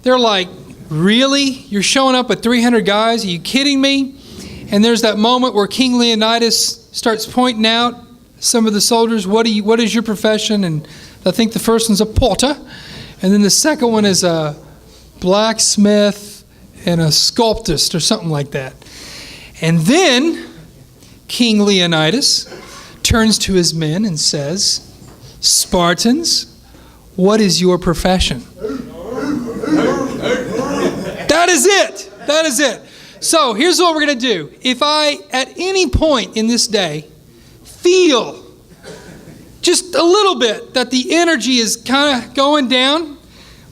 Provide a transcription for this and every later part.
they're like, really? You're showing up with 300 guys? Are you kidding me? And there's that moment where King Leonidas starts pointing out some of the soldiers, what is your profession? And I think the first one's a porter. And then the second one is a blacksmith and a sculptist or something like that. And then King Leonidas turns to his men and says, Spartans, what is your profession? That is it. That is it. So here's what we're going to do. If I, at any point in this day, feel just a little bit that the energy is kind of going down,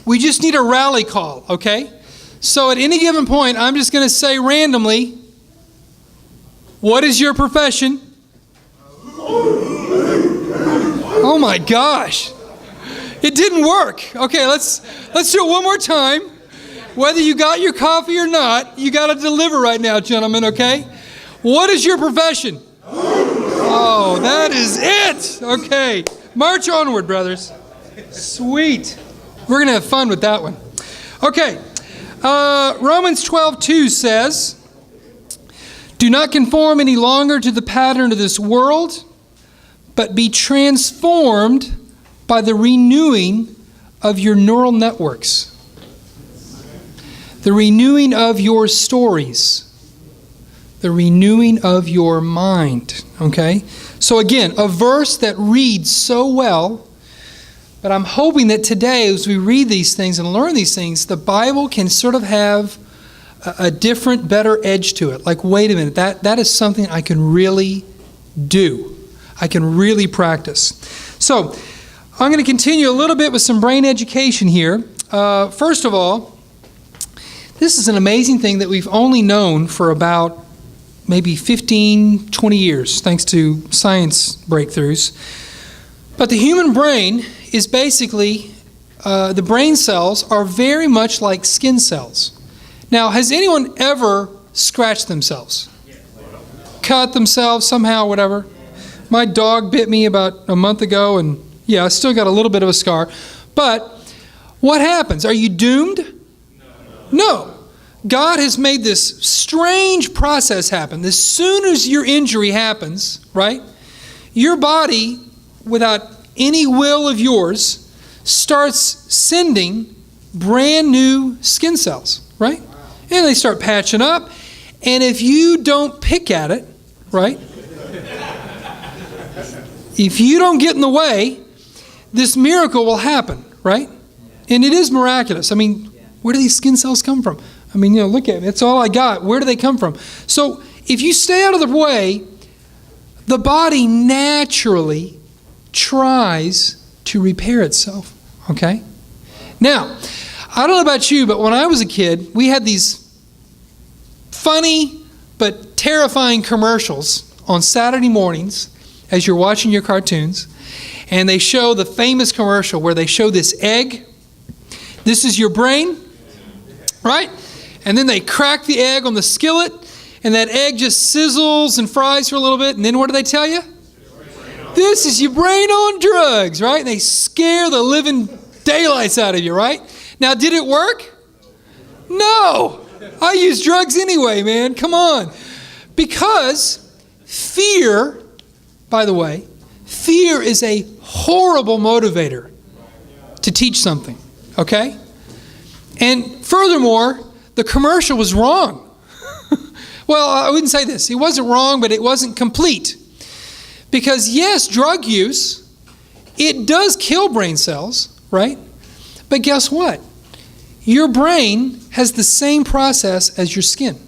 we just need a rally call, okay? So at any given point, I'm just going to say randomly, what is your profession? Oh my gosh. It didn't work. Okay, let's do it one more time. Whether you got your coffee or not, you got to deliver right now, gentlemen, okay? What is your profession? Oh, that is it. Okay, march onward, brothers. Sweet. We're going to have fun with that one. Okay, Romans 12:2 says, do not conform any longer to the pattern of this world, but be transformed by the renewing of your neural networks. The renewing of your stories. The renewing of your mind. Okay? So again, a verse that reads so well, but I'm hoping that today as we read these things and learn these things, the Bible can sort of have a different, better edge to it. Like, wait a minute, that is something I can really do. I can really practice. So, I'm going to continue a little bit with some brain education here. First of all, this is an amazing thing that we've only known for about maybe 15, 20 years, thanks to science breakthroughs. But the human brain is basically, the brain cells are very much like skin cells. Now, has anyone ever scratched themselves? Cut themselves somehow, whatever? My dog bit me about a month ago, and yeah, I still got a little bit of a scar. But what happens? Are you doomed? No. God has made this strange process happen. As soon as your injury happens, right, your body, without any will of yours, starts sending brand new skin cells, right? And they start patching up. And if you don't pick at it, right, if you don't get in the way, this miracle will happen, right? And it is miraculous. I mean, where do these skin cells come from? I mean, look at me. That's all I got. Where do they come from? So if you stay out of the way, the body naturally tries to repair itself, okay? Now, I don't know about you, but when I was a kid, we had these funny but terrifying commercials on Saturday mornings as you're watching your cartoons. And they show the famous commercial where they show this egg. This is your brain, right? And then they crack the egg on the skillet, and that egg just sizzles and fries for a little bit. And then what do they tell you? This is your brain on drugs, right? And they scare the living daylights out of you, right? Now, did it work? No. I use drugs anyway, man. Come on. Because fear, by the way, fear is a horrible motivator to teach something, okay? And furthermore, the commercial was wrong. Well, I wouldn't say this. It wasn't wrong, but it wasn't complete. Because yes, drug use, it does kill brain cells, right? But guess what? Your brain has the same process as your skin.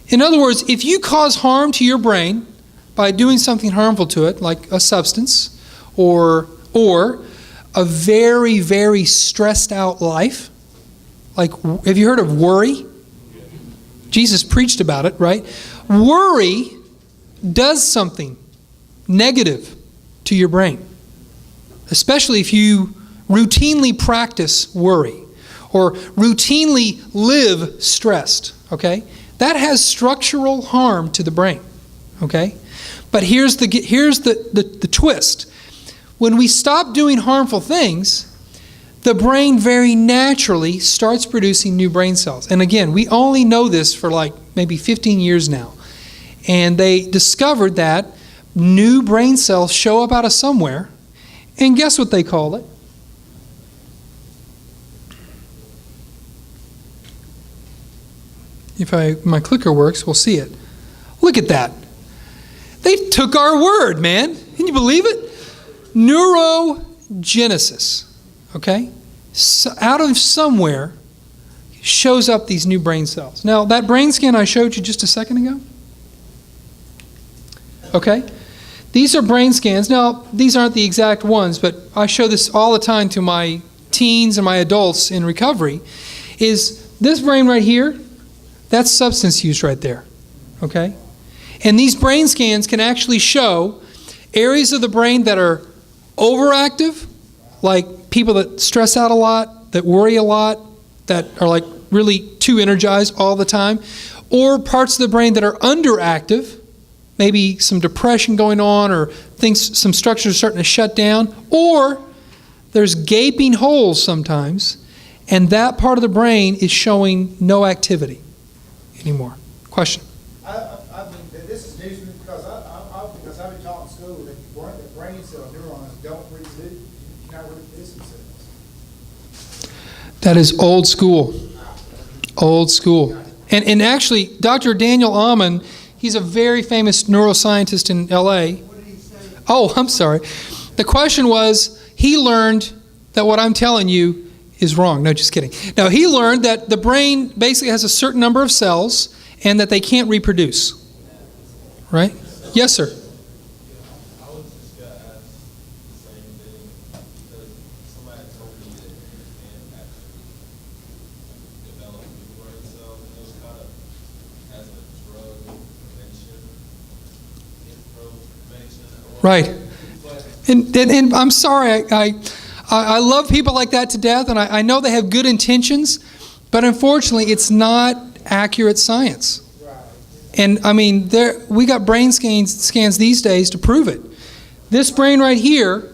In other words, if you cause harm to your brain by doing something harmful to it, like a substance or a very, very stressed out life, like, have you heard of worry? Jesus preached about it, right? Worry does something negative to your brain, especially if you routinely practice worry or routinely live stressed, okay? That has structural harm to the brain, okay? But here's the twist. When we stop doing harmful things, the brain very naturally starts producing new brain cells. And again, we only know this for like maybe 15 years now. And they discovered that new brain cells show up out of somewhere. And guess what they call it? If my clicker works, we'll see it. Look at that. They took our word, man. Can you believe it? Neurogenesis. Okay? So out of somewhere shows up these new brain cells. Now, that brain scan I showed you just a second ago. Okay? These are brain scans. Now, these aren't the exact ones, but I show this all the time to my teens and my adults in recovery. Is this brain right here? That's substance use right there. Okay? And these brain scans can actually show areas of the brain that are overactive, like people that stress out a lot, that worry a lot, that are like really too energized all the time, or parts of the brain that are underactive, maybe some depression going on or things, some structures are starting to shut down, or there's gaping holes sometimes, and that part of the brain is showing no activity anymore. Question? I mean, this is news to me because I've been taught in school that the brain cell neurons don't reproduce. You're not reproducing cells. That is old school. Old school. And actually, Dr. Daniel Amen, he's a very famous neuroscientist in L.A. What did he say? Oh, I'm sorry. The question was, he learned that what I'm telling you is wrong. No, just kidding. No, he learned that the brain basically has a certain number of cells and that they can't reproduce. Right? Yes, sir. I was just going to ask the same thing because somebody told me that you can actually develop new brain cells, and it was kind of as a drug prevention. Right. And I'm sorry, I love people like that to death, and I know they have good intentions, but unfortunately it's not accurate science. And I mean, we got brain scans these days to prove it. This brain right here,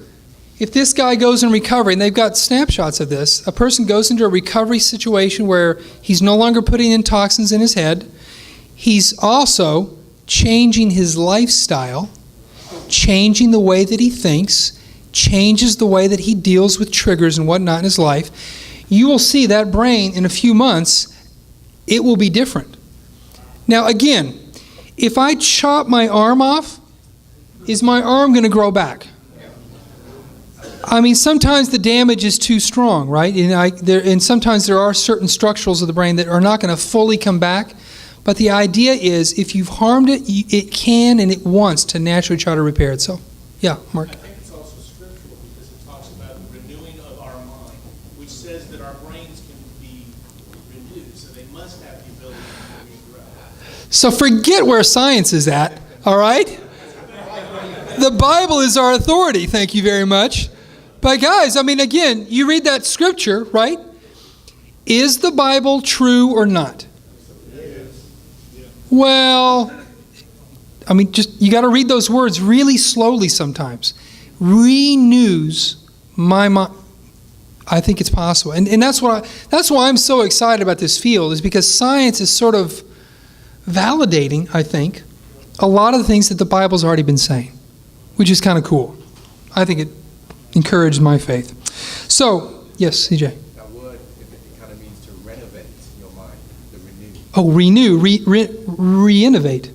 if this guy goes in recovery, and they've got snapshots of this, a person goes into a recovery situation where he's no longer putting in toxins in his head, he's also changing his lifestyle, changing the way that he thinks, changes the way that he deals with triggers and whatnot in his life. You will see that brain in a few months, it will be different. Now again, if I chop my arm off, is my arm going to grow back? I mean, sometimes the damage is too strong, right? And sometimes there are certain structurals of the brain that are not going to fully come back. But the idea is, if you've harmed it, it can and it wants to naturally try to repair itself. Yeah, Mark. I think it's also scriptural because it talks about the renewing of our mind, which says that our brains can be renewed, so they must have the ability to regrow. So forget where science is at, all right? The Bible is our authority, thank you very much. But guys, I mean, again, you read that scripture, right? Is the Bible true or not? Well, I mean, just you got to read those words really slowly sometimes. Renews my mind. I think it's possible. And that's why I'm so excited about this field, is because science is sort of validating, I think, a lot of the things that the Bible's already been saying, which is kind of cool. I think it encouraged my faith. So, yes, CJ. That word, it kind of means to renovate your mind, to renew. Oh, renew, re-innovate.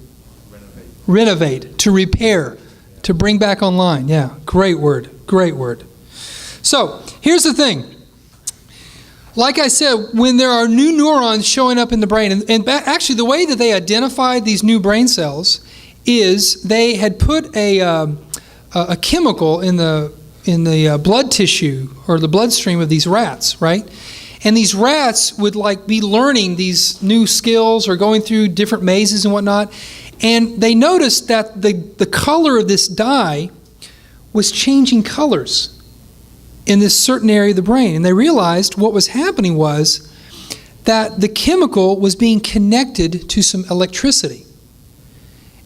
Renovate, to repair, to bring back online. Yeah, great word, great word. So, here's the thing. Like I said, when there are new neurons showing up in the brain, and actually the way that they identified these new brain cells is they had put a chemical in the blood tissue or the bloodstream of these rats, right? And these rats would like be learning these new skills or going through different mazes and whatnot. And they noticed that the color of this dye was changing colors in this certain area of the brain. And they realized what was happening was that the chemical was being connected to some electricity.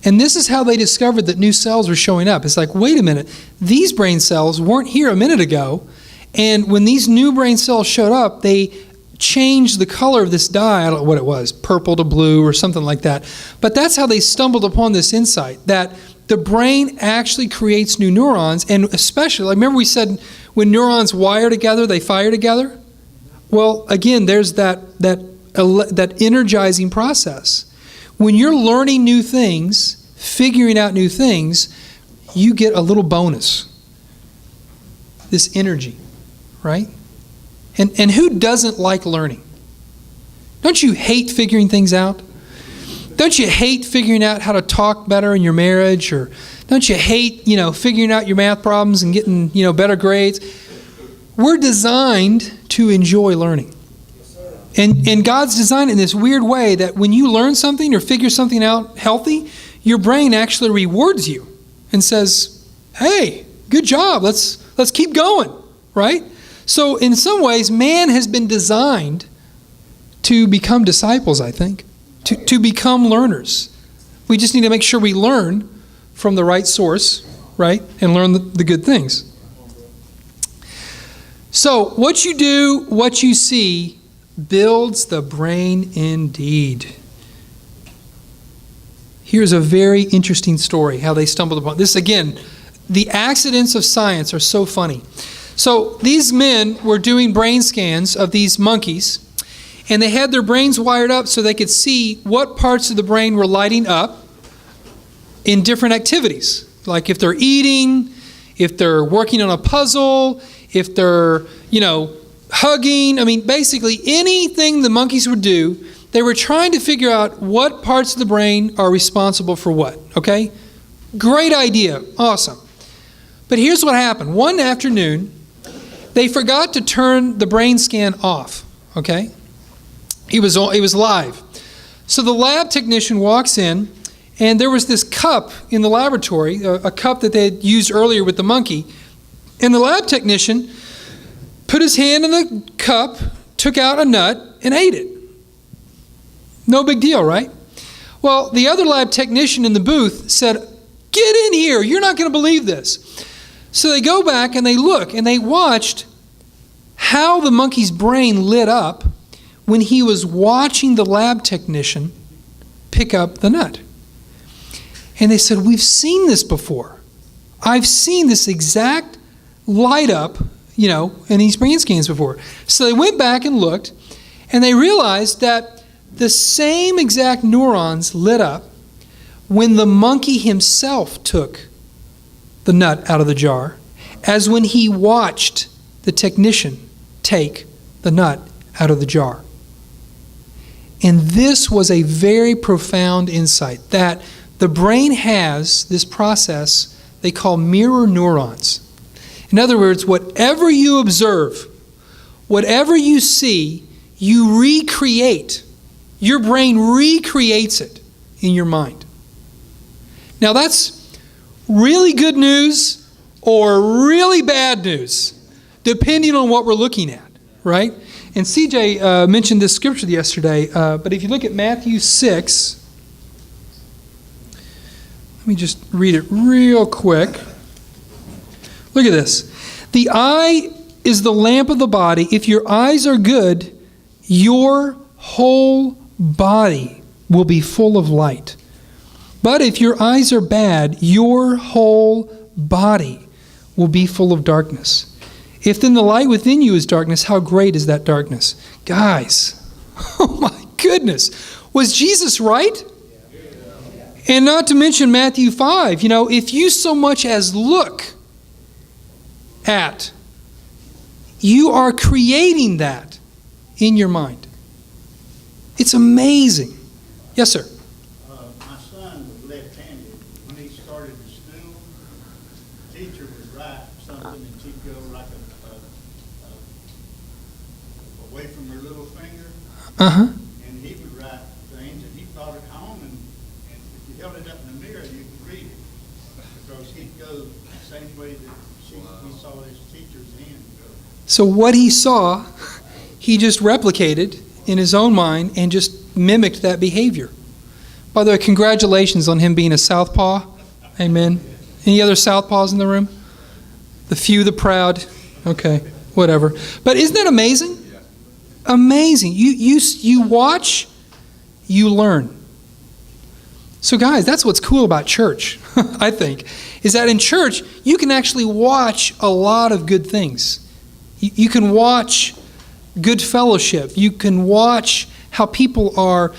And this is how they discovered that new cells were showing up. It's like, wait a minute, these brain cells weren't here a minute ago, And when these new brain cells showed up, they changed the color of this dye. I don't know what it was, purple to blue or something like that. But that's how they stumbled upon this insight, that the brain actually creates new neurons. And especially, like remember we said when neurons wire together, they fire together? Well, again, there's that energizing process. When you're learning new things, figuring out new things, you get a little bonus. This energy, right? And who doesn't like learning? Don't you hate figuring things out? Don't you hate figuring out how to talk better in your marriage? Or don't you hate, figuring out your math problems and getting, better grades? We're designed to enjoy learning. And God's designed it in this weird way that when you learn something or figure something out healthy, your brain actually rewards you and says, hey, good job, let's keep going, right? So in some ways, man has been designed to become disciples, I think, to become learners. We just need to make sure we learn from the right source, right, and learn the good things. So what you do, what you see, builds the brain indeed. Here's a very interesting story, how they stumbled upon this. Again, the accidents of science are so funny. So these men were doing brain scans of these monkeys, and they had their brains wired up so they could see what parts of the brain were lighting up in different activities. Like if they're eating, if they're working on a puzzle, if they're, hugging. I mean, basically anything the monkeys would do, they were trying to figure out what parts of the brain are responsible for what, okay? Great idea. Awesome. But here's what happened. One afternoon, they forgot to turn the brain scan off, okay? It was live. So the lab technician walks in, and there was this cup in the laboratory, a cup that they had used earlier with the monkey. And the lab technician put his hand in the cup, took out a nut, and ate it. No big deal, right? Well, the other lab technician in the booth said, "Get in here, you're not going to believe this." So they go back and they look and they watched how the monkey's brain lit up when he was watching the lab technician pick up the nut. And they said, "We've seen this before. I've seen this exact light up, in these brain scans before." So they went back and looked, and they realized that the same exact neurons lit up when the monkey himself took the nut out of the jar, as when he watched the technician take the nut out of the jar. And this was a very profound insight, that the brain has this process they call mirror neurons. In other words, whatever you observe, whatever you see, you recreate. Your brain recreates it in your mind. Now that's really good news or really bad news, depending on what we're looking at, right? And CJ mentioned this scripture yesterday, but if you look at Matthew 6, let me just read it real quick. Look at this. The eye is the lamp of the body. If your eyes are good, your whole body will be full of light. But if your eyes are bad, your whole body will be full of darkness. If then the light within you is darkness, how great is that darkness? Guys, oh my goodness. Was Jesus right? And not to mention Matthew 5. If you so much as look at, you are creating that in your mind. It's amazing. Yes, sir. My son was left-handed. When he started to school, the teacher would write something and she'd go like away from her little finger. Uh-huh. And he would write things and he brought it home and if you held it up in the mirror, you could read it. Because he'd go the same way that he saw his teacher's hand go. So what he saw, he just replicated in his own mind and just mimicked that behavior. By the way, congratulations on him being a southpaw. Amen. Any other southpaws in the room? The few, the proud. Okay. whatever. But isn't that amazing? Amazing. You watch, you learn. So guys, that's what's cool about church, I think, is that in church, you can actually watch a lot of good things. You can watch good fellowship. You can watch how people are,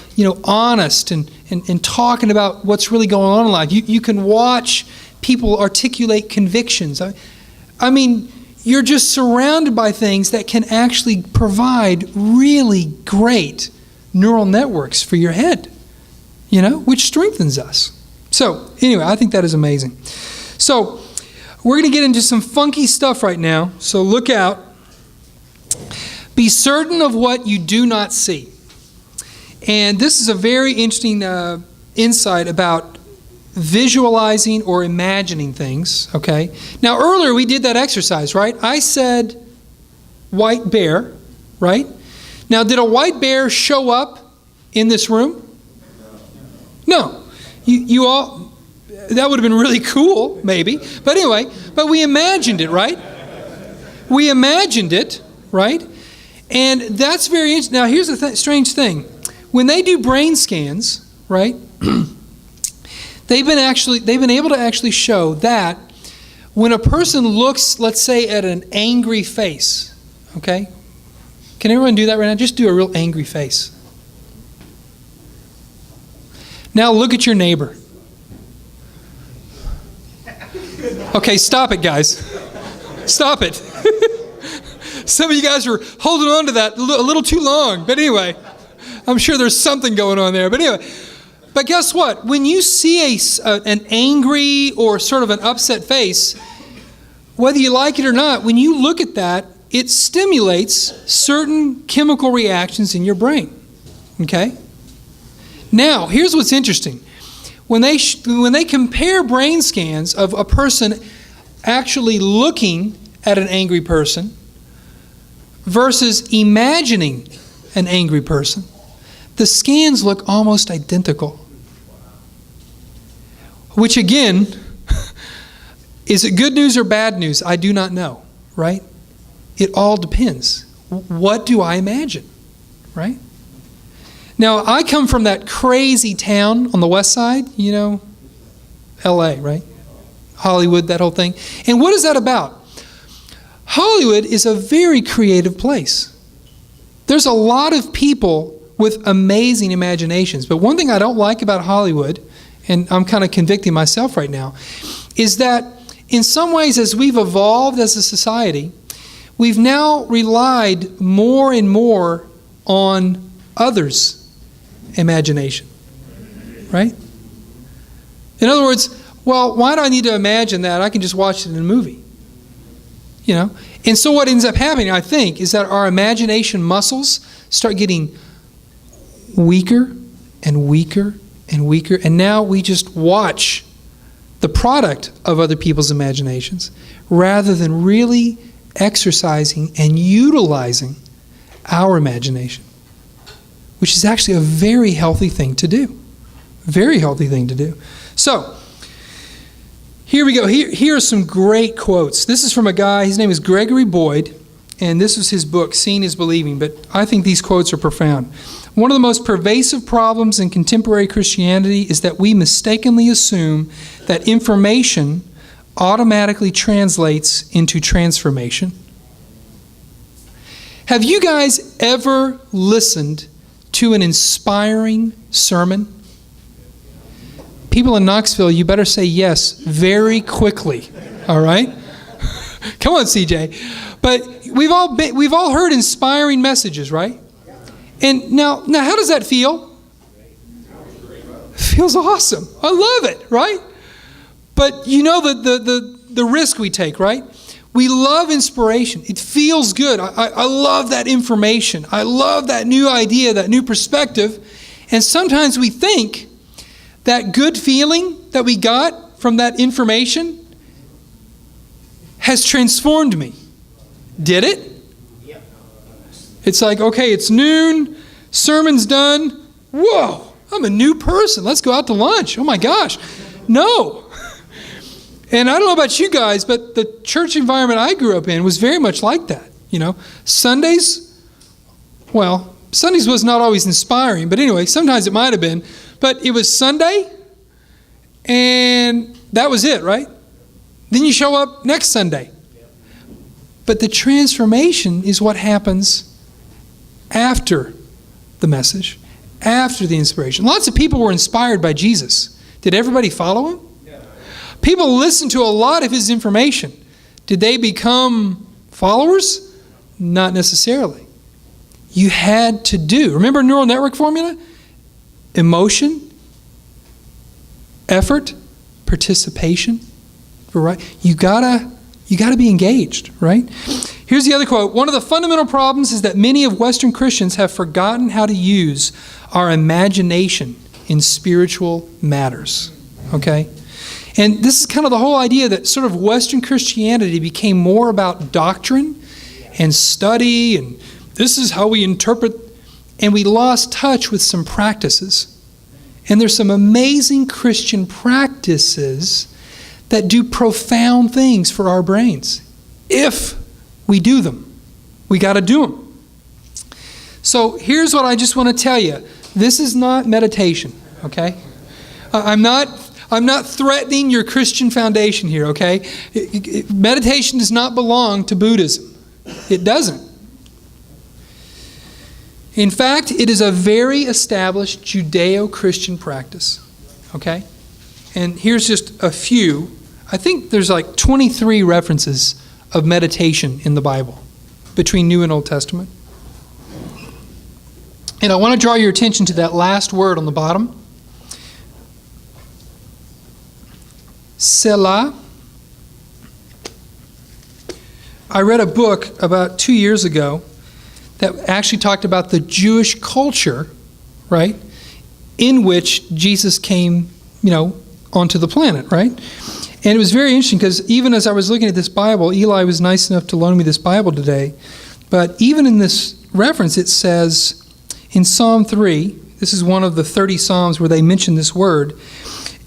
honest and talking about what's really going on in life. You can watch people articulate convictions. I mean, you're just surrounded by things that can actually provide really great neural networks for your head, which strengthens us. So, anyway, I think that is amazing. So, we're going to get into some funky stuff right now, so look out. Be certain of what you do not see. And this is a very interesting insight about visualizing or imagining things, okay? Now, earlier we did that exercise, right? I said white bear, right? Now, did a white bear show up in this room? No. You all, that would have been really cool, maybe. But anyway, we imagined it, right? We imagined it, right? And that's very interesting. Now, here's the strange thing. When they do brain scans, right, they've been able to actually show that when a person looks, let's say, at an angry face, okay? Can everyone do that right now? Just do a real angry face. Now look at your neighbor. Okay, stop it, guys. Stop it. Some of you guys are holding on to that a little too long. But anyway, I'm sure there's something going on there. But anyway, but guess what? When you see an angry or sort of an upset face, whether you like it or not, when you look at that, it stimulates certain chemical reactions in your brain. Okay? Now, here's what's interesting. When they compare brain scans of a person actually looking at an angry person versus imagining an angry person, the scans look almost identical. Which again, is it good news or bad news? I do not know, right? It all depends. What do I imagine, right? Now, I come from that crazy town on the west side, LA, right? Hollywood, that whole thing. And what is that about? Hollywood is a very creative place. There's a lot of people with amazing imaginations. But one thing I don't like about Hollywood, and I'm kind of convicting myself right now, is that in some ways, as we've evolved as a society, we've now relied more and more on others' imagination, right? In other words, well, why do I need to imagine that? I can just watch it in a movie, And so what ends up happening, I think, is that our imagination muscles start getting weaker and weaker and weaker, and now we just watch the product of other people's imaginations rather than really exercising and utilizing our imagination, which is actually a very healthy thing to do. Very healthy thing to do. So, here we go. Here are some great quotes. This is from a guy, his name is Gregory Boyd, and this was his book, Seeing is Believing, but I think these quotes are profound. One of the most pervasive problems in contemporary Christianity is that we mistakenly assume that information automatically translates into transformation. Have you guys ever listened to an inspiring sermon? People in Knoxville, you better say yes very quickly, all right? Come on, CJ. But we've all heard inspiring messages, right? And now how does that feel? It feels awesome. I love it, right? But you know the risk we take, right? We love inspiration. It feels good. I love that information. I love that new idea, that new perspective. And sometimes we think that good feeling that we got from that information has transformed me. Did it? It's like, okay, it's noon, sermon's done. Whoa, I'm a new person. Let's go out to lunch. Oh my gosh. No. And I don't know about you guys, but the church environment I grew up in was very much like that. Sundays, well, Sundays was not always inspiring, but anyway, sometimes it might have been. But it was Sunday, and that was it, right? Then you show up next Sunday. But the transformation is what happens after the message, after the inspiration. Lots of people were inspired by Jesus. Did everybody follow him? People listened to a lot of his information. Did they become followers? Not necessarily. You had to do. Remember neural network formula? Emotion, effort, participation. Right? You gotta be engaged, right? Here's the other quote. One of the fundamental problems is that many of Western Christians have forgotten how to use our imagination in spiritual matters. Okay? And this is kind of the whole idea that sort of Western Christianity became more about doctrine and study, and this is how we interpret, and we lost touch with some practices. And there's some amazing Christian practices that do profound things for our brains. If we do them. We got to do them. So here's what I just want to tell you. This is not meditation, okay? I'm not threatening your Christian foundation here, okay? Meditation does not belong to Buddhism. It doesn't. In fact, it is a very established Judeo-Christian practice, okay? And here's just a few. I think there's like 23 references of meditation in the Bible between New and Old Testament. And I want to draw your attention to that last word on the bottom. Selah. I read a book about 2 years ago that actually talked about the Jewish culture, right, in which Jesus came, onto the planet, right? And it was very interesting because even as I was looking at this Bible, Eli was nice enough to loan me this Bible today, but even in this reference it says in Psalm 3, this is one of the 30 Psalms where they mention this word,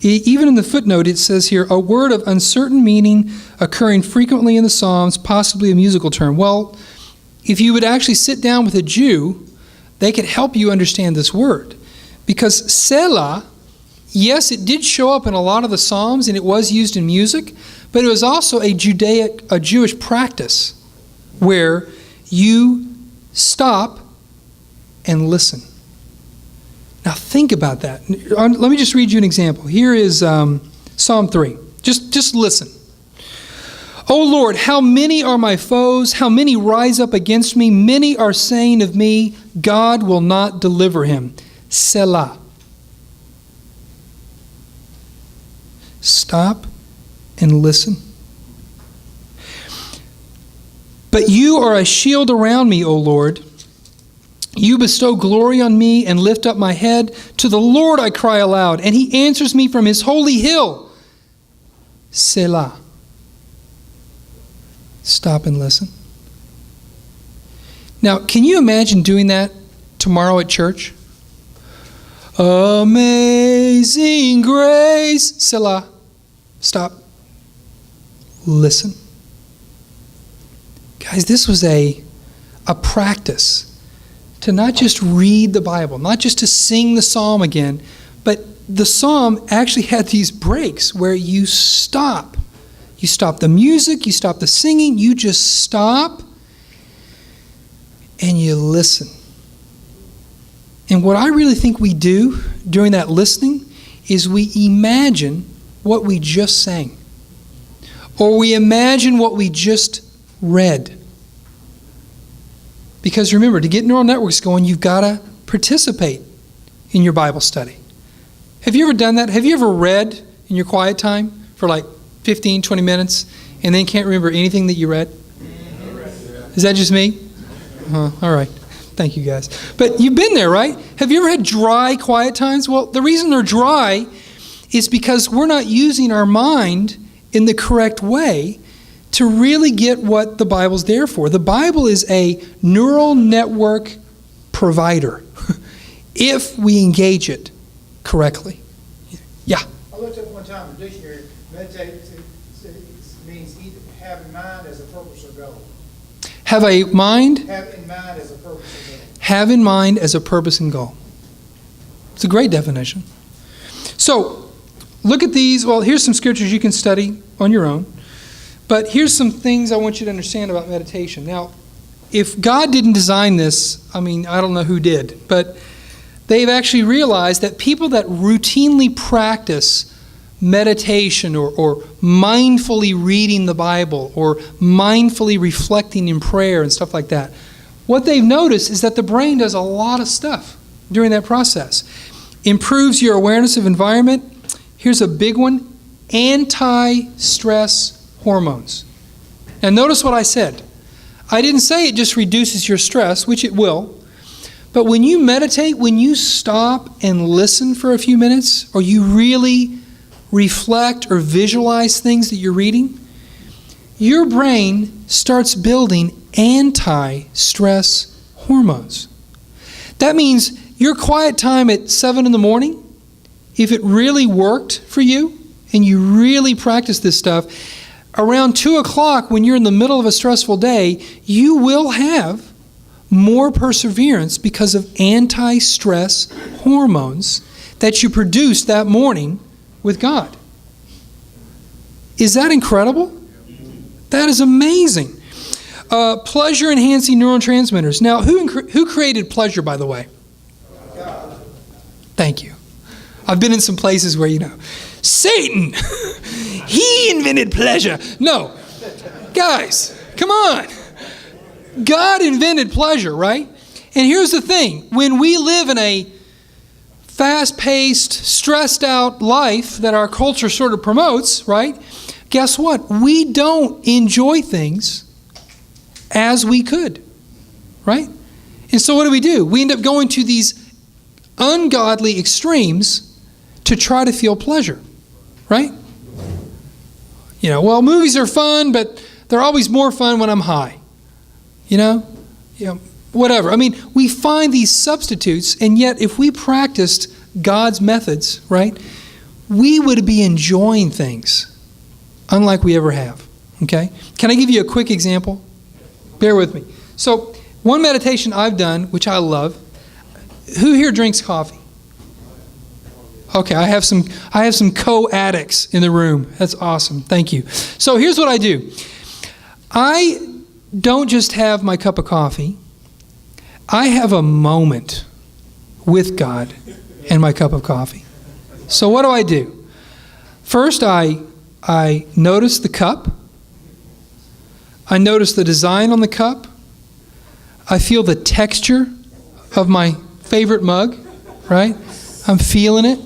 even in the footnote it says here, a word of uncertain meaning occurring frequently in the Psalms, possibly a musical term. Well, if you would actually sit down with a Jew, they could help you understand this word. Because Selah, yes, it did show up in a lot of the Psalms and it was used in music, but it was also a Jewish practice where you stop and listen. Now think about that. Let me just read you an example. Here is Psalm 3. Just listen. O Lord, how many are my foes? How many rise up against me? Many are saying of me, God will not deliver him. Selah. Stop and listen. But you are a shield around me, O Lord. You bestow glory on me and lift up my head. To the Lord I cry aloud, and he answers me from his holy hill. Selah. Stop and listen. Now, can you imagine doing that tomorrow at church? Amazing grace. Selah. Stop. Listen. Guys, this was a practice to not just read the Bible, not just to sing the psalm again, but the psalm actually had these breaks where you stop. You stop the music, you stop the singing, you just stop and you listen. And what I really think we do during that listening is we imagine what we just sang. Or we imagine what we just read. Because remember, to get neural networks going, you've got to participate in your Bible study. Have you ever done that? Have you ever read in your quiet time for like 15, 20 minutes and then can't remember anything that you read? Is that just me? All right. Thank you, guys. But you've been there, right? Have you ever had dry, quiet times? Well, the reason they're dry is because we're not using our mind in the correct way to really get what the Bible's there for. The Bible is a neural network provider if we engage it correctly. Yeah? I looked up one time in the dictionary, meditate means have in mind as a purpose or goal. Have a mind. Have in mind as a purpose and goal. Have in mind as a purpose and goal. It's a great definition. So, look at these. Well, here's some scriptures you can study on your own. But here's some things I want you to understand about meditation. Now, if God didn't design this, I don't know who did. But they've actually realized that people that routinely practice meditation or mindfully reading the Bible or mindfully reflecting in prayer and stuff like that, what they've noticed is that the brain does a lot of stuff during that process. Improves your awareness of environment. Here's a big one. Anti-stress hormones. And notice what I said. I didn't say it just reduces your stress, which it will. But when you meditate, when you stop and listen for a few minutes, or you really reflect or visualize things that you're reading, your brain starts building anti-stress hormones. That means your quiet time at 7 in the morning, if it really worked for you and you really practice this stuff, around 2 o'clock when you're in the middle of a stressful day, you will have more perseverance because of anti-stress hormones that you produced that morning with God. Is that incredible? That is amazing. Pleasure-enhancing neurotransmitters. Now, who created pleasure, by the way? God. Thank you. I've been in some places where, Satan, he invented pleasure. No. Guys, come on. God invented pleasure, right? And here's the thing. When we live in a fast-paced, stressed-out life that our culture sort of promotes, right? Guess what? We don't enjoy things as we could, right? And so what do? We end up going to these ungodly extremes to try to feel pleasure, right? Well, movies are fun, but they're always more fun when I'm high. Whatever. We find these substitutes, and yet if we practiced God's methods, right, we would be enjoying things unlike we ever have. Okay? Can I give you a quick example? Bear with me. So, one meditation I've done, which I love. Who here drinks coffee? Okay, I have some co-addicts in the room. That's awesome. Thank you. So here's what I do. I don't just have my cup of coffee. I have a moment with God and my cup of coffee. So what do? First, I notice the cup. I notice the design on the cup. I feel the texture of my favorite mug, right? I'm feeling it,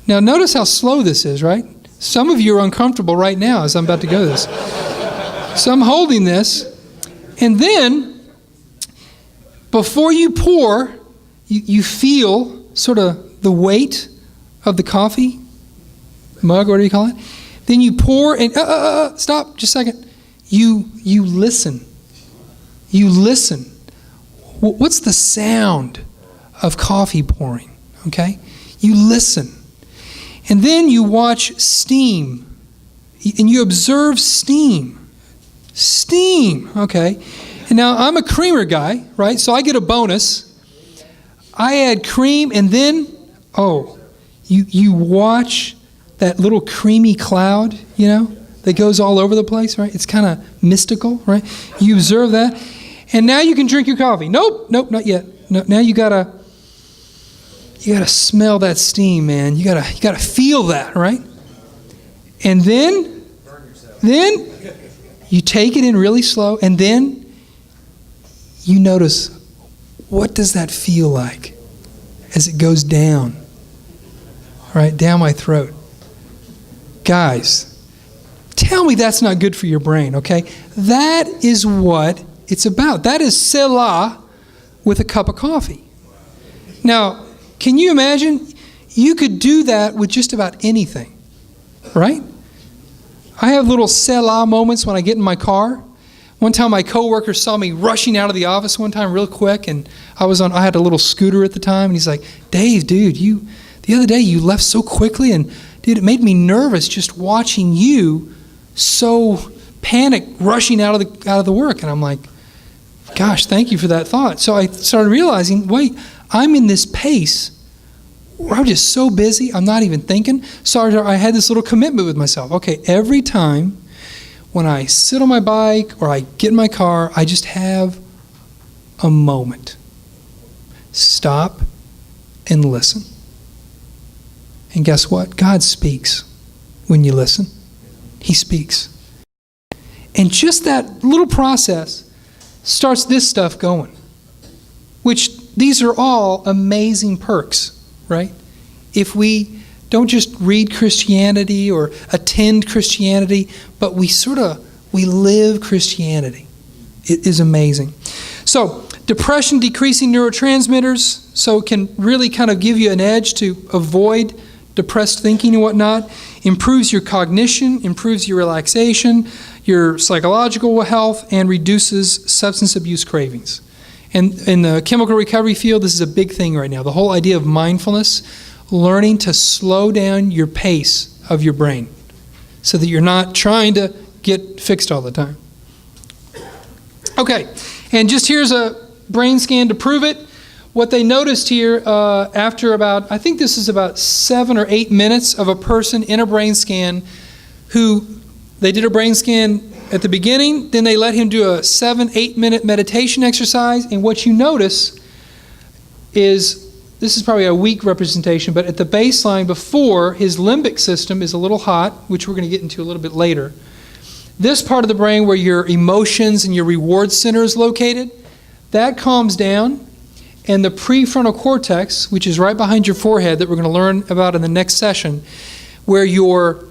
Now notice how slow this is, right? Some of you are uncomfortable right now as I'm about to go this. So I'm holding this, and then before you pour, you feel sort of the weight of the coffee mug, what do you call it? Then you pour, and stop, just a second. You listen. You listen. What's the sound of coffee pouring? Okay, you listen, and then you watch steam, and you observe steam. Steam, okay. And now I'm a creamer guy, right? So I get a bonus. I add cream, and then, you watch that little creamy cloud, that goes all over the place, right? It's kind of mystical, right? You observe that, and now you can drink your coffee. Nope, not yet. No, now you gotta smell that steam, man. You gotta feel that, right? And then you take it in really slow, and then you notice, what does that feel like as it goes down, right, down my throat? Guys, tell me that's not good for your brain, okay? That is what it's about. That is Selah with a cup of coffee. Now, can you imagine? You could do that with just about anything, right? I have little Selah moments when I get in my car. One time my coworker saw me rushing out of the office one time real quick, and I had a little scooter at the time, and he's like, "Dave, dude, the other day you left so quickly, and dude, it made me nervous just watching you so panic rushing out of the work. And I'm like, gosh, thank you for that thought. So I started realizing, wait, I'm in this pace where I'm just so busy, I'm not even thinking. So I had this little commitment with myself. Okay, every time when I sit on my bike or I get in my car, I just have a moment. Stop and listen. And guess what? God speaks when you listen. He speaks. And just that little process starts this stuff going, which these are all amazing perks, right? If we don't just read Christianity or attend Christianity, but we live Christianity. It is amazing. So, depression decreasing neurotransmitters, so it can really kind of give you an edge to avoid depressed thinking and whatnot. Improves your cognition, improves your relaxation, your psychological health, and reduces substance abuse cravings. And in the chemical recovery field, this is a big thing right now. The whole idea of mindfulness, learning to slow down your pace of your brain so that you're not trying to get fixed all the time. Okay, and just here's a brain scan to prove it. What they noticed here after about, I think this is about 7 or 8 minutes of a person in a brain scan who, they did a brain scan at the beginning, then they let him do a 7-8 minute meditation exercise, and what you notice is, this is probably a weak representation, but at the baseline before, his limbic system is a little hot, which we're going to get into a little bit later. This part of the brain where your emotions and your reward center is located, that calms down, and the prefrontal cortex, which is right behind your forehead that we're going to learn about in the next session, where your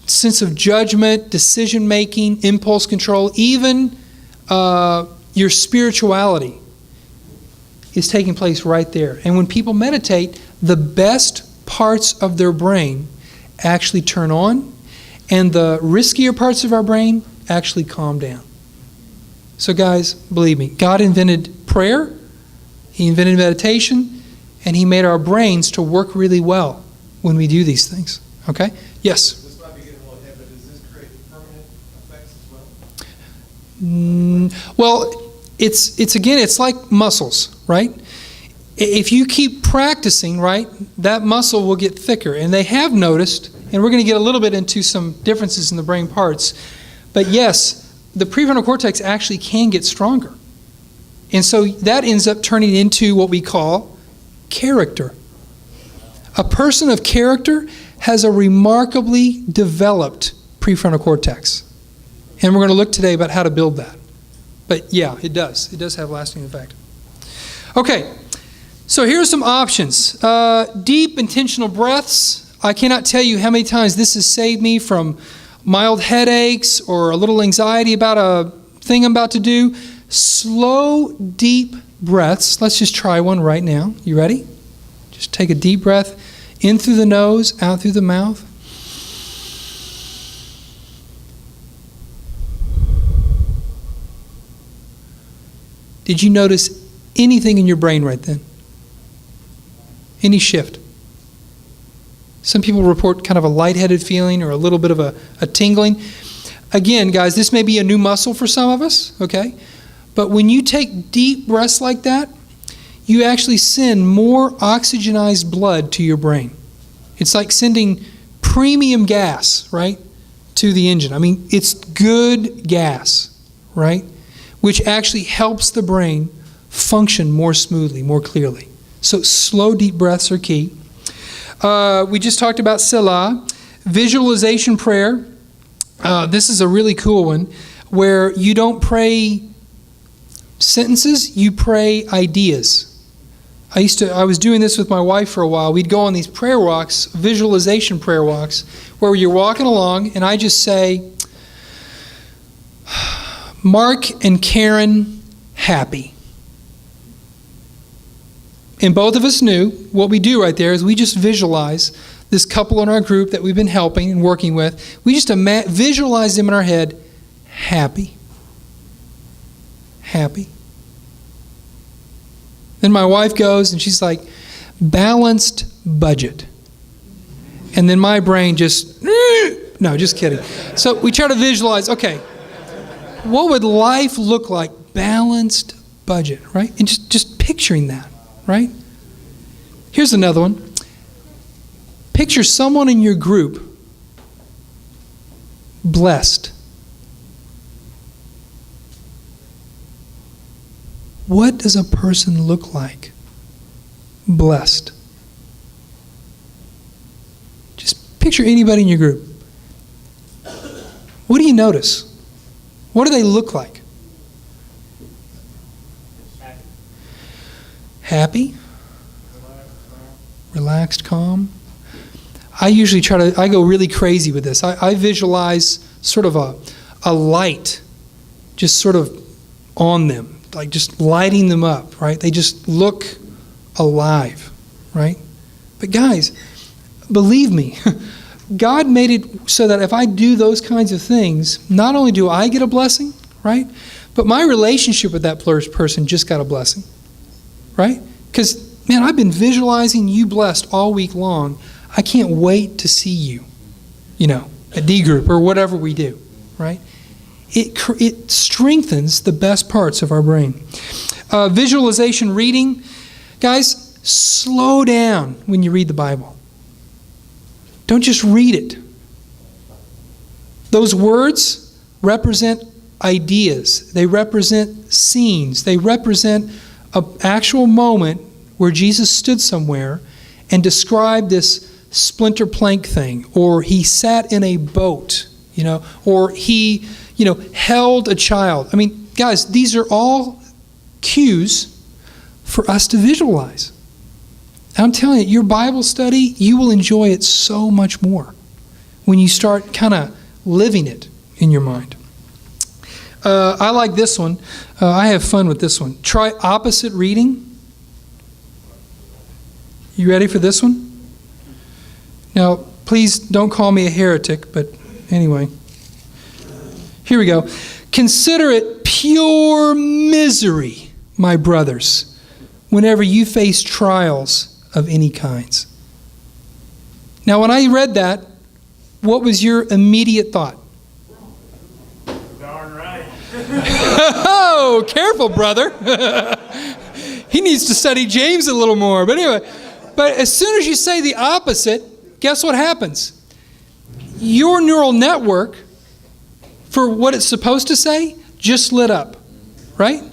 sense of judgment, decision-making, impulse control, even your spirituality is taking place right there. And when people meditate, the best parts of their brain actually turn on, and the riskier parts of our brain actually calm down. So guys, believe me, God invented prayer, He invented meditation, and He made our brains to work really well when we do these things. Okay? Yes? This might be getting a little heavy, but does this create permanent effects as well? Well, it's like muscles, right? If you keep practicing, right, that muscle will get thicker. And they have noticed, and we're going to get a little bit into some differences in the brain parts, but yes, the prefrontal cortex actually can get stronger. And so that ends up turning into what we call character. A person of character has a remarkably developed prefrontal cortex. And we're going to look today about how to build that. But yeah, it does. It does have lasting effect. Okay, so here's some options. Deep, intentional breaths. I cannot tell you how many times this has saved me from mild headaches or a little anxiety about a thing I'm about to do. Slow, deep breaths. Let's just try one right now. You ready? Just take a deep breath in through the nose, out through the mouth. Did you notice anything in your brain right then? Any shift? Some people report kind of a lightheaded feeling or a little bit of a tingling. Again, guys, this may be a new muscle for some of us, okay? But when you take deep breaths like that, you actually send more oxygenized blood to your brain. It's like sending premium gas, right, to the engine. I mean, it's good gas, right, which actually helps the brain function more smoothly, more clearly. So slow, deep breaths are key. We just talked about Selah. Visualization prayer. This is a really cool one where you don't pray sentences, you pray ideas. I was doing this with my wife for a while. We'd go on these prayer walks, visualization prayer walks, where you're walking along and I just say, Mark and Karen happy. And both of us knew what we do right there is we just visualize this couple in our group that we've been helping and working with. We just visualize them in our head happy. Happy. Then my wife goes and she's like, balanced budget. And then my brain just, no, just kidding. So we try to visualize, okay, What would life look like? Balanced budget, right? And just picturing that, right? Here's another one. Picture someone in your group blessed. What does a person look like? Blessed. Just picture anybody in your group. What do you notice? What do they look like? Happy? Relaxed, calm? I usually I go really crazy with this. I visualize sort of a light just sort of on them, like just lighting them up, right? They just look alive, right? But guys, believe me, God made it so that if I do those kinds of things, not only do I get a blessing, right? But my relationship with that person just got a blessing, right? Because, man, I've been visualizing you blessed all week long. I can't wait to see you, at D group or whatever we do, right? It strengthens the best parts of our brain. Visualization reading. Guys, slow down when you read the Bible. Don't just read it. Those words represent ideas. They represent scenes. They represent an actual moment where Jesus stood somewhere and described this splinter plank thing, or he sat in a boat, or he, held a child. I mean, guys, these are all cues for us to visualize. I'm telling you, your Bible study, you will enjoy it so much more when you start kind of living it in your mind. I like this one. I have fun with this one. Try opposite reading. You ready for this one? Now, please don't call me a heretic, but anyway. Here we go. Consider it pure misery, my brothers, whenever you face trials of any kinds. Now, when I read that, what was your immediate thought? Darn right. Oh, careful, brother. He needs to study James a little more. But anyway, as soon as you say the opposite, guess what happens? Your neural network, for what it's supposed to say, just lit up, right?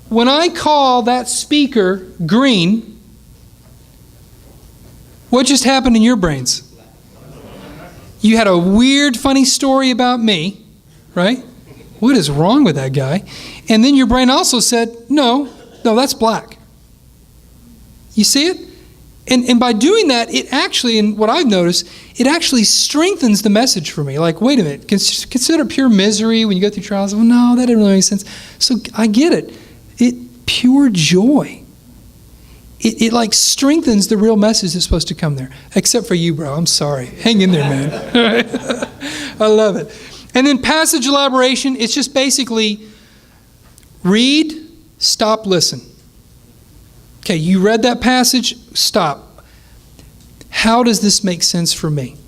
When I call that speaker green, what just happened in your brains? You had a weird, funny story about me, right? What is wrong with that guy? And then your brain also said, no, that's black. You see it? And by doing that, it actually, and what I've noticed, it actually strengthens the message for me. Like, wait a minute, consider pure misery when you go through trials. Well, no, that didn't really make sense. So I get it. Pure joy. It like strengthens the real message that's supposed to come there. Except for you, bro. I'm sorry. Hang in there, man. I love it. And then passage elaboration, it's just basically read, stop, listen. Okay, you read that passage, stop. How does this make sense for me?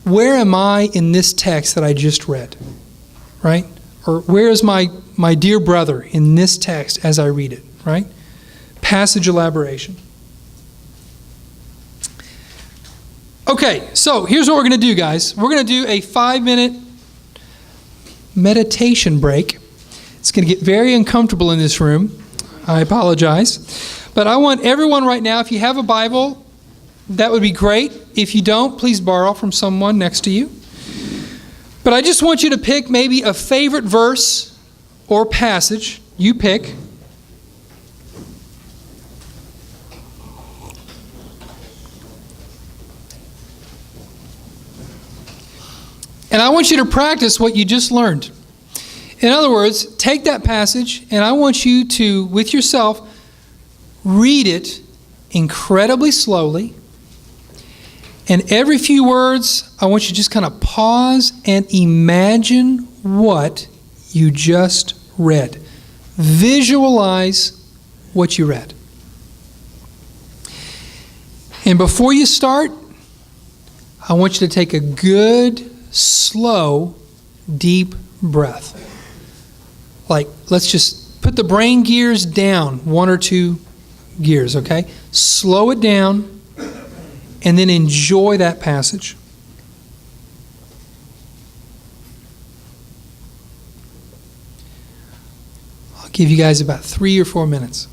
Where am I in this text that I just read? Right? Or where is my dear brother in this text as I read it? Right? Passage elaboration. Okay, so here's what we're going to do, guys. We're going to do a 5-minute meditation break. It's going to get very uncomfortable in this room. I apologize. But I want everyone right now, if you have a Bible, that would be great. If you don't, please borrow from someone next to you. But I just want you to pick maybe a favorite verse or passage. You pick. And I want you to practice what you just learned. In other words, take that passage, and I want you to, with yourself, read it incredibly slowly. And every few words, I want you to just kind of pause and imagine what you just read. Visualize what you read. And before you start, I want you to take a good, slow, deep breath. Like, let's just put the brain gears down 1 or 2 gears, okay? Slow it down and then enjoy that passage. I'll give you guys about 3 or 4 minutes.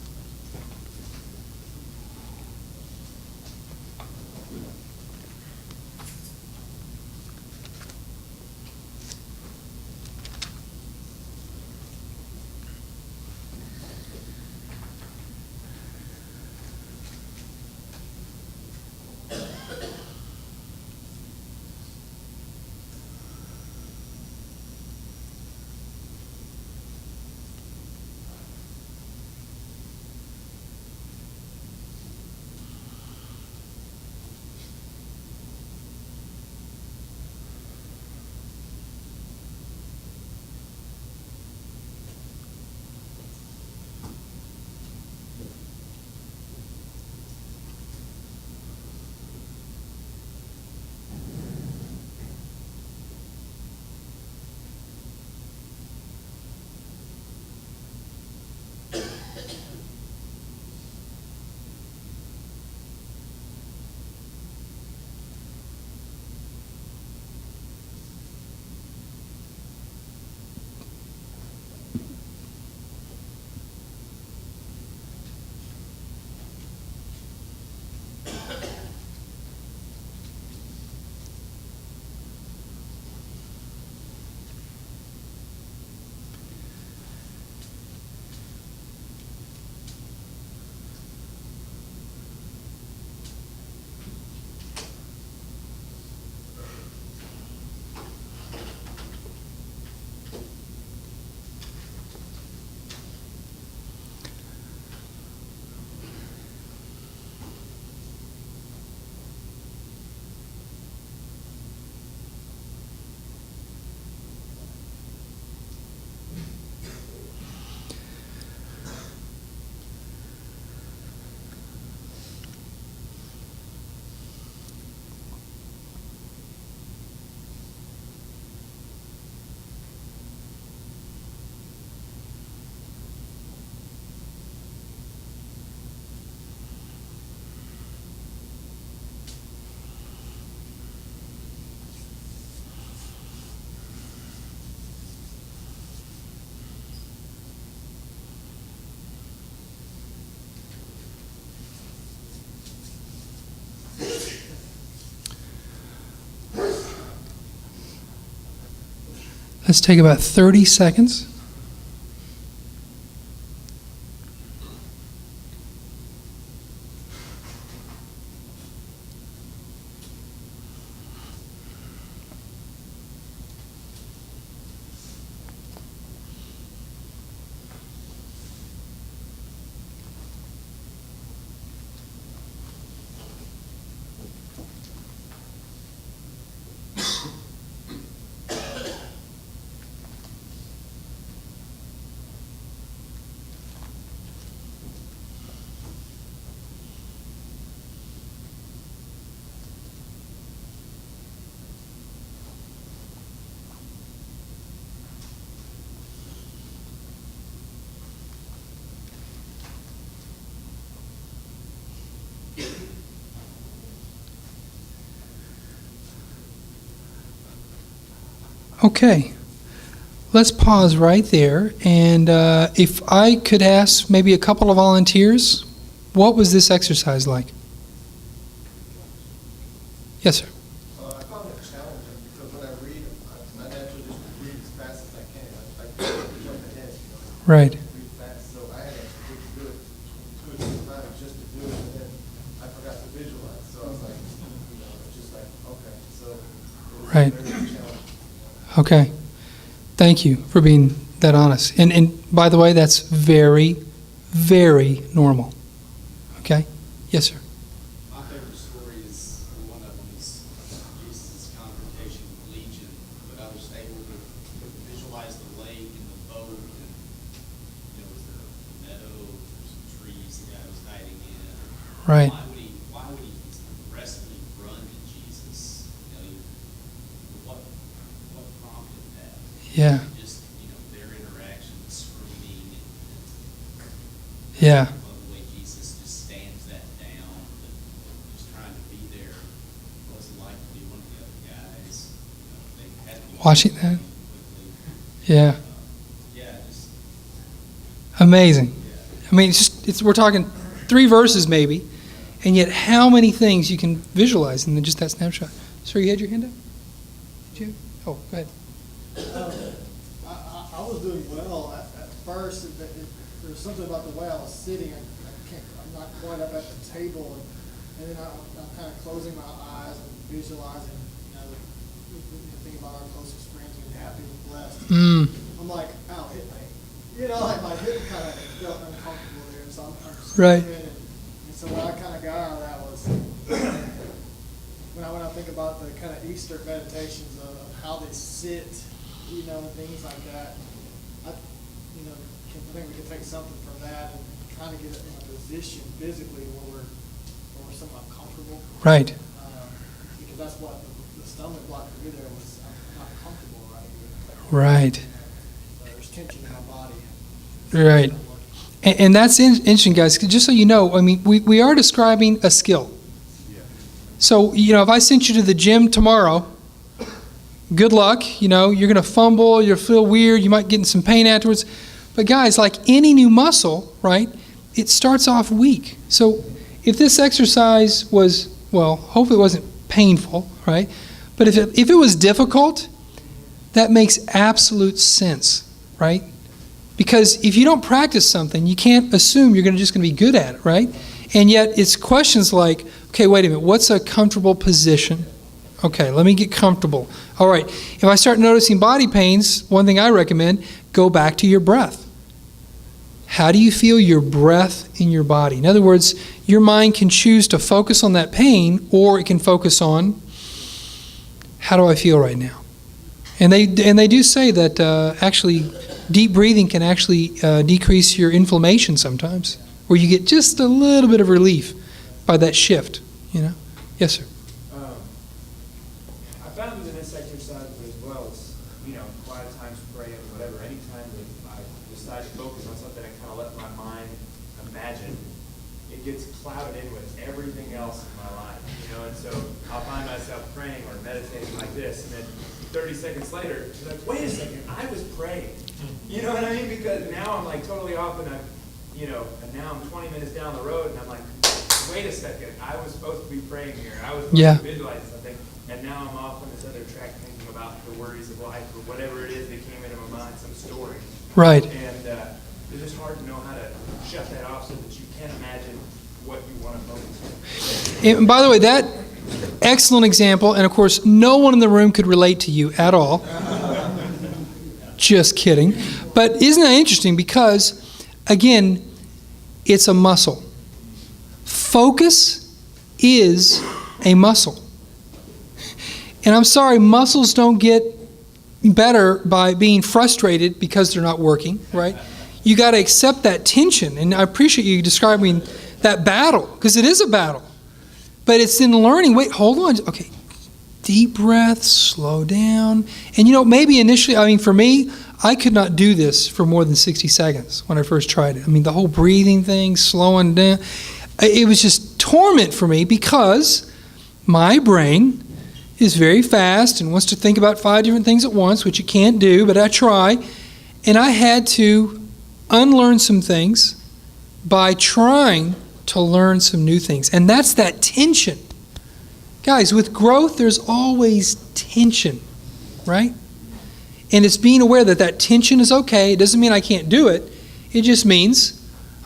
Let's take about 30 seconds. Okay, let's pause right there. And if I could ask maybe a couple of volunteers, what was this exercise like? Yes, sir. I found it challenging because when I read, I naturally just read as fast as I can. I jump ahead, Right. read fast. So I had to do it 2 or 3 times just to do it, and then I forgot to visualize. So I was like, just like, okay. So it was Right. very challenging. Okay. Thank you for being that honest. And by the way, that's very, very normal. Okay? Yes, sir. My favorite story is, one of them is Jesus' confrontation with Legion, but I was able to visualize the lake and the boat, and, was there a meadow, there's some trees the guy was hiding in. Right. Why would he aggressively run to Jesus? What prompted that? Yeah. Just Yeah. I love the way Jesus just stands that down, but just trying to be there. What's it like to be one of the other guys? They had to be Watching that? quickly. Yeah. Yeah, just, Amazing. yeah. I mean, we're talking 3 verses maybe, and yet how many things you can visualize in just that snapshot. Sir, you had your hand up? Did you? Oh, go ahead. I was doing well at first. There was something about the way I was sitting. I'm not quite up at the table, and then I'm kind of closing my eyes and visualizing, thinking about our closest friends being happy and blessed. I'm like, ow, hip pain. Like my hip kind of felt uncomfortable there, and so I'm Right. screaming, and so what I kind of got out of that was when I think about the kind of Easter meditations of how they sit, and things like that. I think we can take something from that and kind of get it in a position physically where we're somewhat comfortable. Right. Because that's what the stomach block for me there was. I'm not comfortable right here. Right. There's tension in my body. Right. And that's interesting, guys. 'Cause just so you know, I mean, we are describing a skill. So, if I sent you to the gym tomorrow, good luck. You're going to fumble, you'll feel weird, you might get in some pain afterwards. But guys, like any new muscle, right, it starts off weak. So if this exercise was, well, hopefully it wasn't painful, right? But if it was difficult, that makes absolute sense, right? Because if you don't practice something, you can't assume you're just going to be good at it, right? And yet it's questions like, okay, wait a minute, what's a comfortable position? Okay, let me get comfortable. All right, if I start noticing body pains, one thing I recommend, go back to your breath. How do you feel your breath in your body? In other words, your mind can choose to focus on that pain, or it can focus on, how do I feel right now? And they do say that actually deep breathing can actually decrease your inflammation sometimes, where you get just a little bit of relief by that shift. Yes, sir. I found that in this exercise as well as, quiet times, praying, whatever, anytime that I decide to focus on something and kind of let my mind imagine, it gets clouded in with everything else in my life, and so I'll find myself praying or meditating like this, and then 30 seconds later, it's like, wait a second, I was praying. You know what I mean? Because now I'm like totally off, and and now I'm 20 minutes down the road, and I'm like, wait a second, I was supposed to be praying here. I was supposed to visualize something, and now I'm off on this other track thinking about the worries of life or whatever it is that came into my mind, some story. Right. And it's just hard to know how to shut that off so that you can imagine what you want to focus on. And by the way, that excellent example, and of course, no one in the room could relate to you at all. Just kidding. But isn't that interesting? Because, again, it's a muscle. Focus is a muscle. And I'm sorry, muscles don't get better by being frustrated because they're not working, right? You got to accept that tension. And I appreciate you describing that battle, because it is a battle. But it's in learning, wait, hold on. Okay, deep breath, slow down. And maybe initially, for me, I could not do this for more than 60 seconds when I first tried it. The whole breathing thing, slowing down, it was just torment for me because my brain is very fast and wants to think about 5 different things at once, which it can't do, but I try. And I had to unlearn some things by trying to learn some new things. And that's that tension. Guys, with growth, there's always tension, right? And it's being aware that that tension is okay. It doesn't mean I can't do it. It just means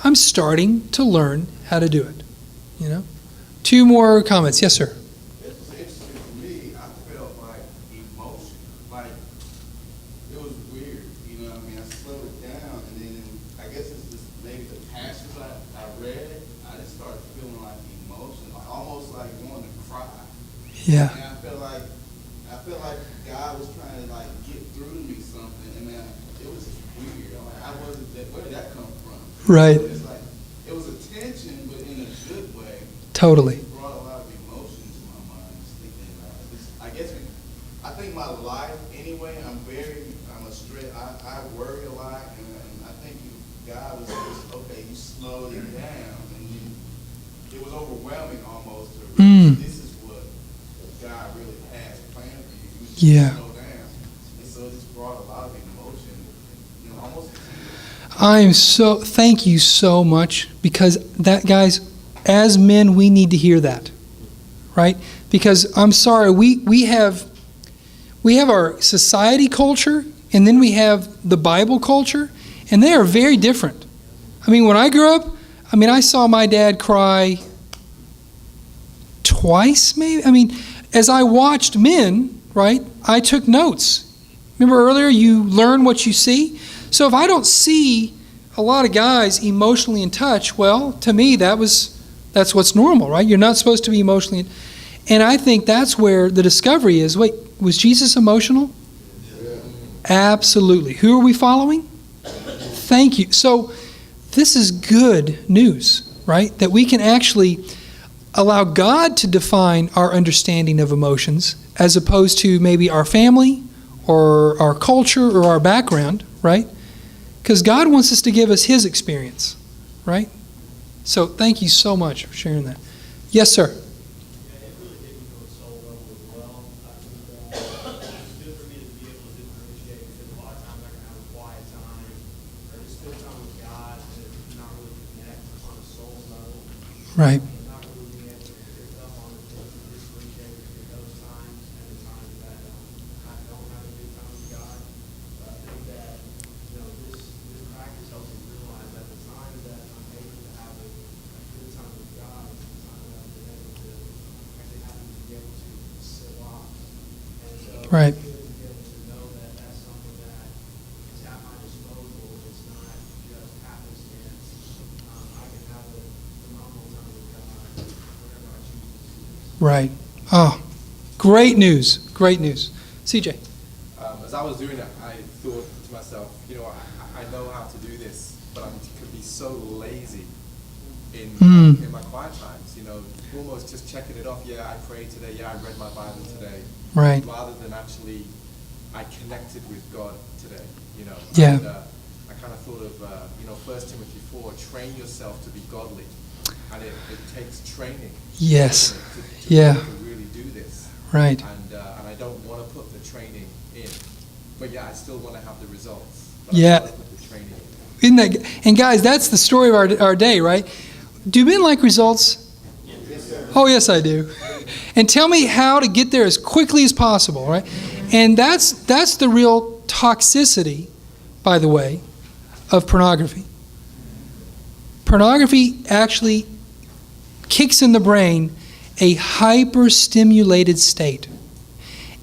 I'm starting to learn how to do it. 2 more comments. Yes, sir. It was interesting for me. I felt like emotion. Like, it was weird. I slowed it down, and then I guess it's just maybe the passages I read. I just started feeling like emotion, like almost like wanting to cry. Yeah. And I felt like God was trying to get through to me something, and it was just weird. I wasn't where did that come from? Right. It's like it was a tension, but in a good way. Totally. It brought a lot of emotion to my mind. Just thinking about it. I think my life anyway. I worry a lot, and I think God was just okay. You slowed it Yeah. slow down. And so it just brought a lot of emotion, almost to tears. Thank you so much, because that, guys, as men, we need to hear that, right? Because I'm sorry, we have our society culture, and then we have the Bible culture, and they are very different. I mean, when I grew up, I saw my dad cry twice, maybe. I mean, as I watched men, right, I took notes. Remember earlier, you learn what you see? So if I don't see a lot of guys emotionally in touch, well, to me, that's what's normal, right? You're not supposed to be emotionally. And I think that's where the discovery is. Wait, was Jesus emotional? Yeah. Absolutely. Who are we following? Thank you. So this is good news, right? That we can actually allow God to define our understanding of emotions as opposed to maybe our family or our culture or our background, right? Because God wants us to give us His experience, right? So thank you so much for sharing that. Yes, sir. Yeah, it really hit me on a soul level as well. I think it's good for me to be able to differentiate, because a lot of times I can have a quiet time or just spend time with God and not really connect on a soul level. Right. Not really being able to pick up on the things and differentiate between those times and the times that I don't have a good time with God. But I think that, this practice helps me realize that the time that I'm able to have a good time with God is the time that I've been able to actually happen to be able to sit off. And so Right. it's good to be able to know that that's something that is at my disposal. It's not just happenstance. I can have a phenomenal time with God whenever I choose to do this. Right. Oh, great news. Great news. CJ. As I was doing it, I thought to myself, I know how to do this, but I could be so lazy in my quiet times. Almost just checking it off. Yeah, I prayed today. Yeah, I read my Bible today. Right. Rather than actually, I connected with God today. Yeah. And, I kind of thought of 1 Timothy 4. Train yourself to be godly, and it takes training. Yes. To Yeah. really do this. Right. And I don't want to put the training in, but yeah, I still want to have the results. But Yeah. I want to put the training in. Isn't that? And guys, that's the story of our day, right? Do men like results? Yes, sir. Oh, yes, I do. And tell me how to get there as quickly as possible, right? And that's the real toxicity, by the way, of pornography. Pornography actually kicks in the brain a hyper-stimulated state.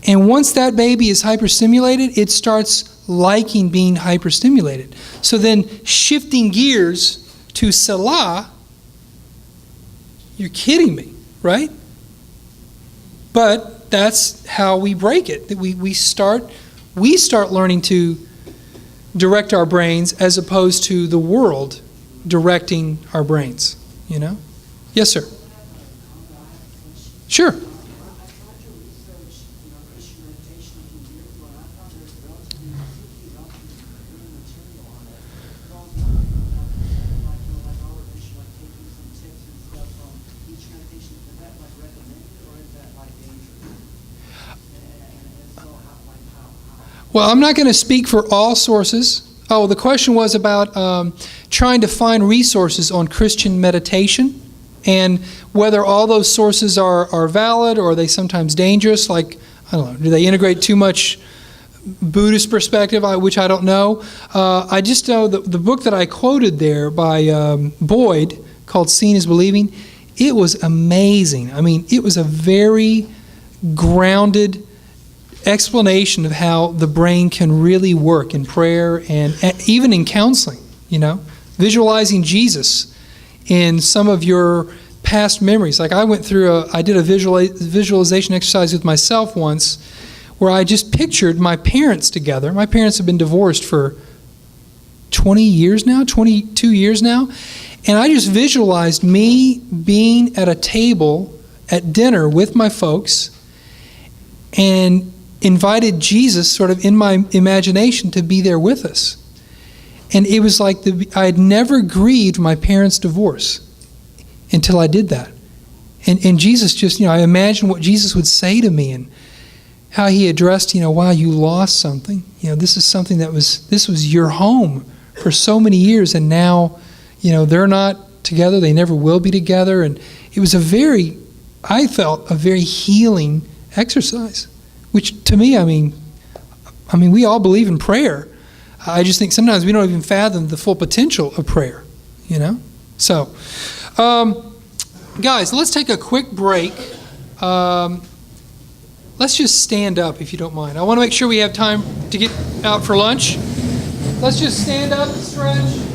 And once that baby is hyper-stimulated, it starts liking being hyper-stimulated. So then shifting gears to Salah, you're kidding me, right? But that's how we break it. We start learning to direct our brains as opposed to the world directing our brains, Yes, sir. Sure. Well, I'm not going to speak for all sources. Oh, the question was about trying to find resources on Christian meditation and whether all those sources are valid or are they sometimes dangerous. Like, I don't know, do they integrate too much Buddhist perspective, which I don't know. I just know the book that I quoted there by Boyd called Seeing is Believing, it was amazing. I mean, it was a very grounded explanation of how the brain can really work in prayer and even in counseling, visualizing Jesus in some of your past memories. Like I did a visualization exercise with myself once where I just pictured my parents together. My parents have been divorced for 22 years now, and I just visualized me being at a table at dinner with my folks and invited Jesus sort of in my imagination to be there with us. And it was like I had never grieved my parents' divorce until I did that. And Jesus just, I imagined what Jesus would say to me. And how he addressed, wow, you lost something. This is something this was your home for so many years, and now, they're not together. They never will be together. And it was I felt a very healing exercise, which to me, I mean, we all believe in prayer. I just think sometimes we don't even fathom the full potential of prayer, So, guys, let's take a quick break. Let's just stand up, if you don't mind. I want to make sure we have time to get out for lunch. Let's just stand up and stretch.